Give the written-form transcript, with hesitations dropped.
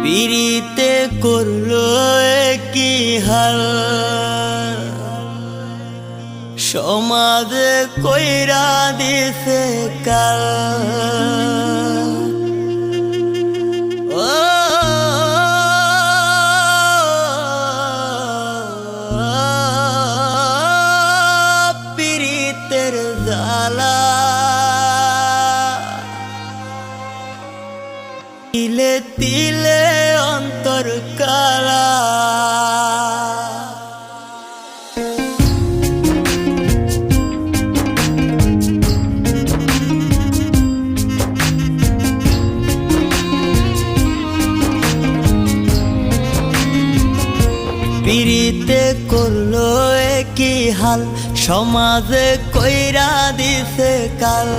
পিরিতে করলো কি হাল, সমাজে কইরা দিছে কাল। ও পিরিতের জ্বালা, তিলে তিলে অন্তর কালা। পিরিতে করলো কি হাল, সমাজে কইরা দিছে কাল।